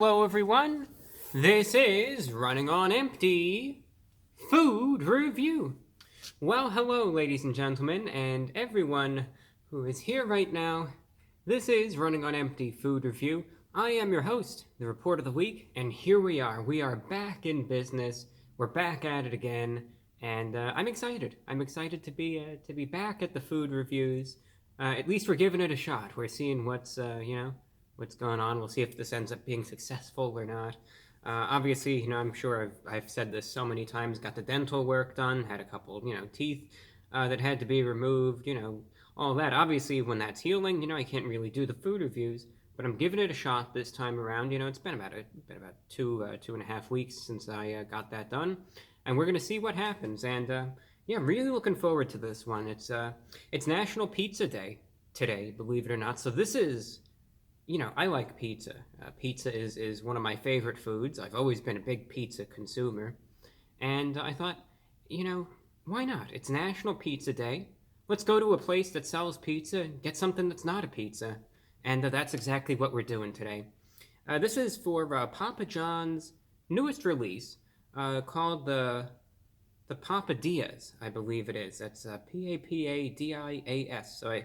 Hello, everyone. This is Running on Empty Food Review. Well, hello, ladies and gentlemen, and everyone who is here right now. This is Running on Empty Food Review. I am your host, the Report of the Week, and here we are. We are back in business. We're back at it again, and I'm excited. I'm excited to be back at the food reviews. At least we're giving it a shot. We're seeing what's going on. We'll see if this ends up being successful or not. Obviously, I'm sure I've said this so many times. Got the dental work done. Had a couple, teeth that had to be removed. All that. Obviously, when that's healing, I can't really do the food reviews. But I'm giving it a shot this time around. It's been about 2.5 weeks since I got that done, and we're gonna see what happens. And yeah, I'm really looking forward to this one. It's National Pizza Day today, believe it or not. So this is I like pizza. Pizza is one of my favorite foods. I've always been a big pizza consumer. And I thought, why not? It's National Pizza Day. Let's go to a place that sells pizza and get something that's not a pizza. And that's exactly what we're doing today. This is for Papa John's newest release called the Papadias, I believe it is. That's Papadias. So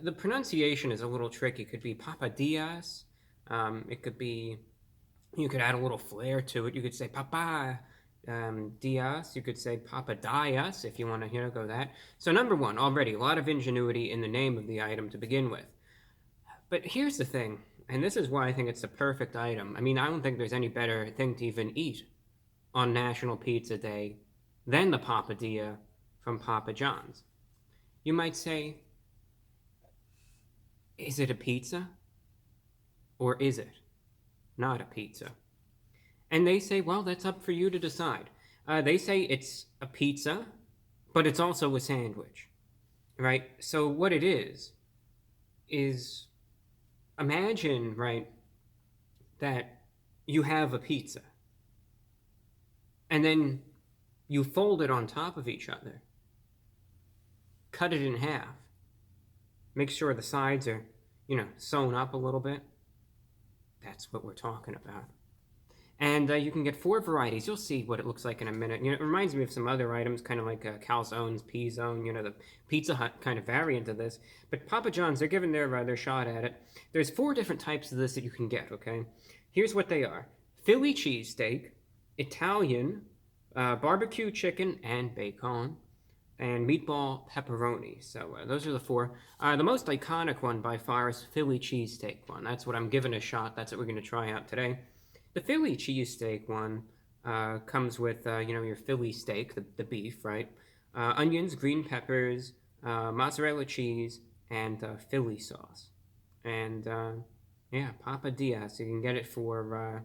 the pronunciation is a little tricky. It could be Papadias. It could be. You could add a little flair to it. You could say Papa Dias. You could say Papadias if you want to go that. So number one, already a lot of ingenuity in the name of the item to begin with. But here's the thing, and this is why I think it's the perfect item. I mean, I don't think there's any better thing to even eat on National Pizza Day than the Papadilla from Papa John's. You might say, is it a pizza? Or is it not a pizza? And they say, well, that's up for you to decide. They say it's a pizza, but it's also a sandwich, right? So what it is imagine, right, that you have a pizza, and then you fold it on top of each other, cut it in half, make sure the sides are, sewn up a little bit. That's what we're talking about. And you can get 4 varieties. You'll see what it looks like in a minute. It reminds me of some other items, kind of like calzones, P-Zone, the Pizza Hut kind of variant of this. But Papa John's, they're giving their shot at it. There's 4 different types of this that you can get, okay? Here's what they are. Philly cheesesteak, Italian, barbecue chicken and bacon, and meatball pepperoni. So those are the 4. The most iconic one by far is Philly cheesesteak one. That's what I'm giving a shot. That's what we're going to try out today. The Philly cheesesteak one comes with, your Philly steak, the beef, right? Onions, green peppers, mozzarella cheese, and Philly sauce. And yeah, Papadilla. So you can get it for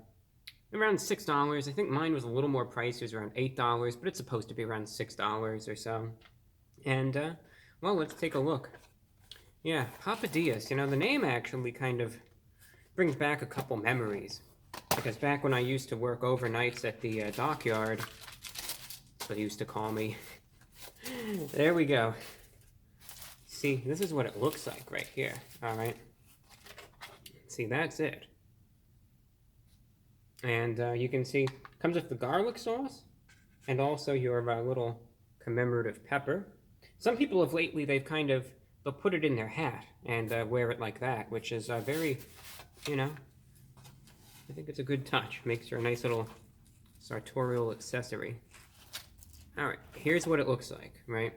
around $6. I think mine was a little more pricey. It was around $8, but it's supposed to be around $6 or so. And, well, let's take a look. Yeah, Papadillas. The name actually kind of brings back a couple memories. Because back when I used to work overnights at the dockyard, that's what they used to call me. There we go. See, this is what it looks like right here. All right. See, that's it. And you can see, comes with the garlic sauce, and also your little commemorative pepper. Some people of lately, they'll put it in their hat and wear it like that, which is very, I think it's a good touch. Makes her a nice little sartorial accessory. Alright, here's what it looks like, right?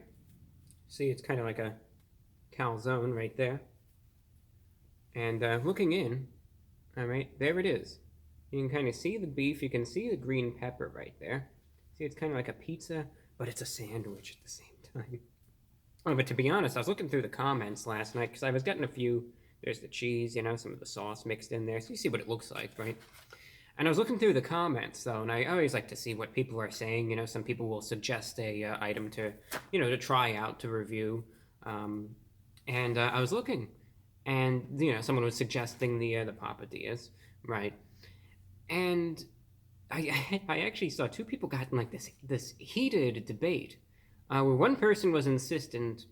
See, it's kind of like a calzone right there. And looking in, alright, there it is. You can kind of see the beef. You can see the green pepper right there. See, it's kind of like a pizza, but it's a sandwich at the same time. Oh, but to be honest, I was looking through the comments last night because I was getting a few. There's the cheese, some of the sauce mixed in there. So you see what it looks like, right? And I was looking through the comments, though, and I always like to see what people are saying. Some people will suggest a item to, to try out, to review. And I was looking, and, someone was suggesting the Papadillas, right? And I actually saw 2 people got in, like, this heated debate where one person was insistent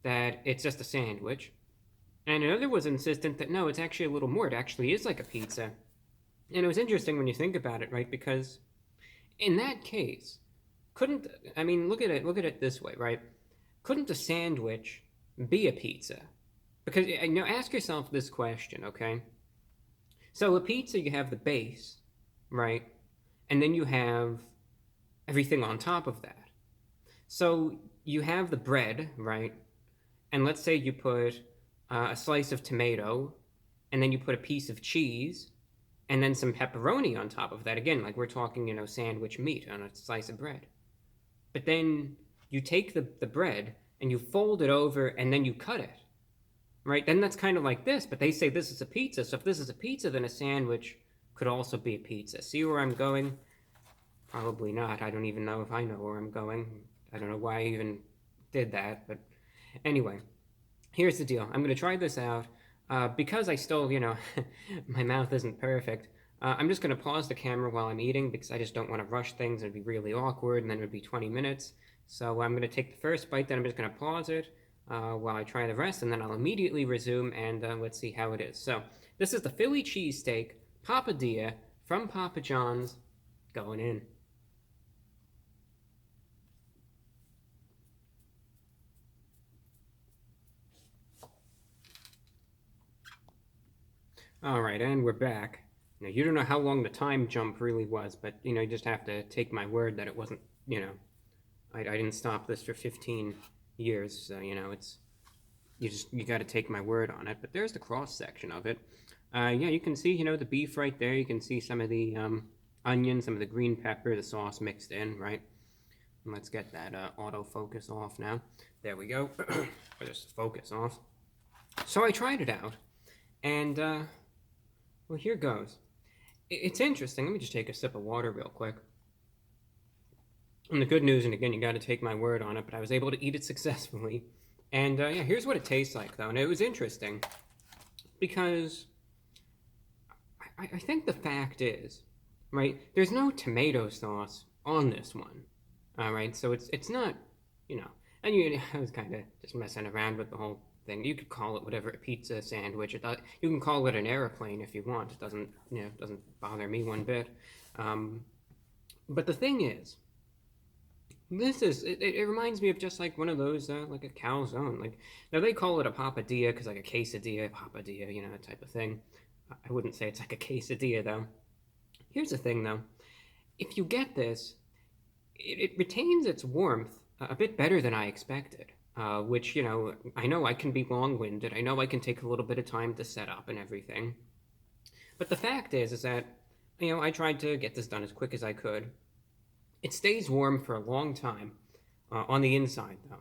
that it's just a sandwich, and another was insistent that no, it's actually a little more. It actually is like a pizza. And it was interesting when you think about it, right? Because in that case, couldn't I mean look at it this way, right? Couldn't a sandwich be a pizza? Because ask yourself this question, okay? So a pizza, you have the base, right? And then you have everything on top of that. So you have the bread, right? And let's say you put a slice of tomato, and then you put a piece of cheese, and then some pepperoni on top of that. Again, like we're talking, sandwich meat on a slice of bread. But then you take the bread and you fold it over and then you cut it, right? Then that's kind of like this, but they say this is a pizza. So if this is a pizza, then a sandwich could also be a pizza. See where I'm going? Probably not. I don't even know if I know where I'm going. I don't know why I even did that, but anyway, here's the deal. I'm going to try this out. Because I still, my mouth isn't perfect. I'm just going to pause the camera while I'm eating because I just don't want to rush things. It'd be really awkward, and then it would be 20 minutes. So I'm going to take the first bite, then I'm just going to pause it while I try the rest, and then I'll immediately resume, and let's see how it is. So this is the Philly cheesesteak papadilla from Papa John's, going in. All right, and we're back. Now, you don't know how long the time jump really was, but you just have to take my word that it wasn't. I didn't stop this for 15 years, so it's you got to take my word on it. But there's the cross section of it. Yeah, you can see the beef right there. You can see some of the onion, some of the green pepper, the sauce mixed in, right? And let's get that autofocus off now. There we go. Or just focus off. So I tried it out, and well, here goes. It's interesting. Let me just take a sip of water real quick. And the good news, and again, you got to take my word on it, but I was able to eat it successfully. And yeah, here's what it tastes like, though. And it was interesting because I think the fact is, right, there's no tomato sauce on this one. All right, so it's not, and I was kind of just messing around with the whole thing. You could call it whatever, a pizza sandwich. You can call it an airplane if you want. It doesn't bother me one bit. But the thing is, it reminds me of just like one of those like a calzone. Like now they call it a papadilla because like a quesadilla, papadilla, that type of thing. I wouldn't say it's like a quesadilla though. Here's the thing though, if you get this, it retains its warmth a bit better than I expected. Which I know I can be long-winded. I know I can take a little bit of time to set up and everything. But the fact is that I tried to get this done as quick as I could. It stays warm for a long time on the inside, though.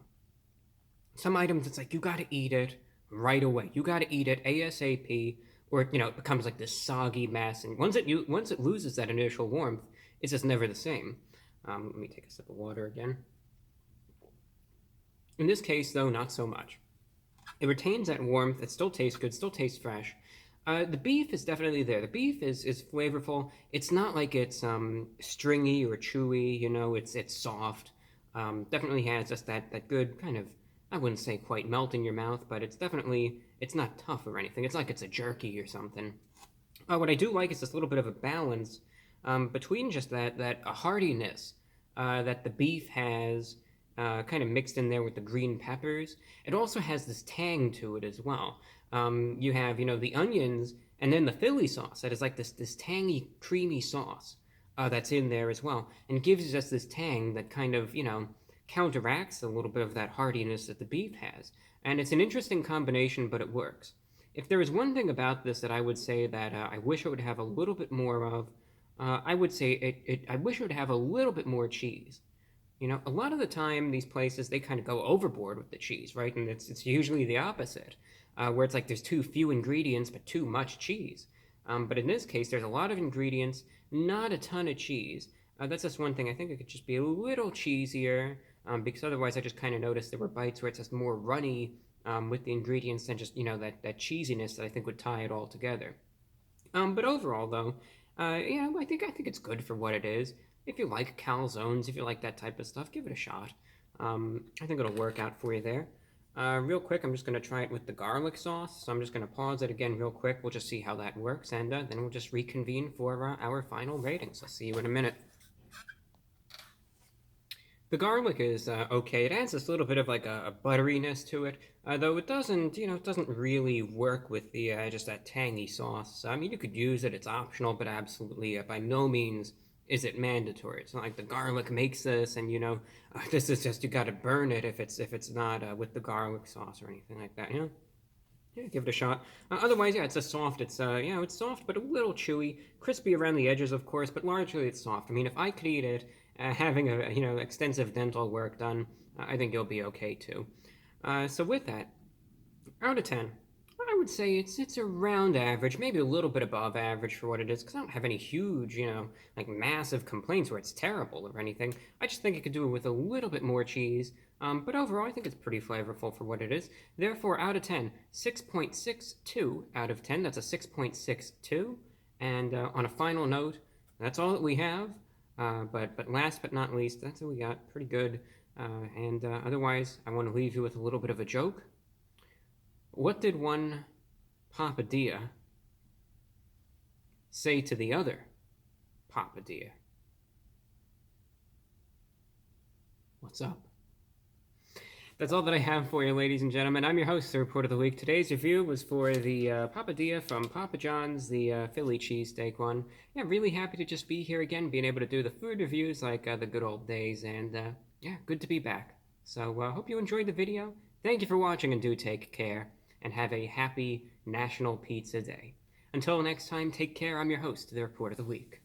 Some items, it's like you got to eat it right away. You got to eat it ASAP, or it becomes like this soggy mess. And once it loses that initial warmth, it's just never the same. Let me take a sip of water again. In this case, though, not so much. It retains that warmth. It still tastes good. Still tastes fresh. The beef is definitely there. The beef is flavorful. It's not like it's stringy or chewy. It's soft. Definitely has just that good kind of, I wouldn't say quite melt in your mouth, but it's not tough or anything. It's like it's a jerky or something. What I do like is this little bit of a balance between just that heartiness that the beef has, kind of mixed in there with the green peppers. It also has this tang to it as well. You have the onions and then the Philly sauce that is like this tangy, creamy sauce that's in there as well, and gives us this tang that kind of counteracts a little bit of that heartiness that the beef has. And it's an interesting combination, but it works. If there is one thing about this that I would say that I wish it would have a little bit more of, I would say I wish it would have a little bit more cheese. A lot of the time, these places they kind of go overboard with the cheese, right? And it's usually the opposite, where it's like there's too few ingredients but too much cheese. But in this case, there's a lot of ingredients, not a ton of cheese. That's just one thing. I think it could just be a little cheesier, because otherwise, I just kind of noticed there were bites where it's just more runny with the ingredients than just that cheesiness that I think would tie it all together. But overall, though, I think it's good for what it is. If you like calzones, if you like that type of stuff, give it a shot. I think it'll work out for you there. Real quick, I'm just going to try it with the garlic sauce. So I'm just going to pause it again real quick. We'll just see how that works, and then we'll just reconvene for our final ratings. I'll see you in a minute. The garlic is okay. It adds this little bit of like a butteriness to it, though it doesn't, it doesn't really work with the just that tangy sauce. I mean, you could use it; it's optional, but absolutely by no means is it mandatory. It's not like the garlic makes this, and this is just you got to burn it if it's not with the garlic sauce or anything like that. Yeah, give it a shot. Otherwise, yeah, it's a soft. It's it's soft but a little chewy, crispy around the edges, of course, but largely it's soft. I mean, if I could eat it, having a extensive dental work done, I think you'll be okay too. So with that, out of 10, I would say it's around average, maybe a little bit above average for what it is, because I don't have any huge, like massive complaints where it's terrible or anything. I just think it could do it with a little bit more cheese. But overall, I think it's pretty flavorful for what it is. Therefore, out of 10, 6.62 out of 10. That's a 6.62. And on a final note, that's all that we have. But last but not least, that's what we got. Pretty good. And otherwise, I want to leave you with a little bit of a joke. What did one Papadilla say to the other Papadilla? What's up? That's all that I have for you, ladies and gentlemen. I'm your host, the Report of the Week. Today's review was for the Papadilla from Papa John's, the Philly cheesesteak one. Yeah, really happy to just be here again, being able to do the food reviews like the good old days, and yeah, good to be back. So hope you enjoyed the video. Thank you for watching, and do take care, and have a happy National Pizza Day. Until next time, take care. I'm your host, the Report of the Week.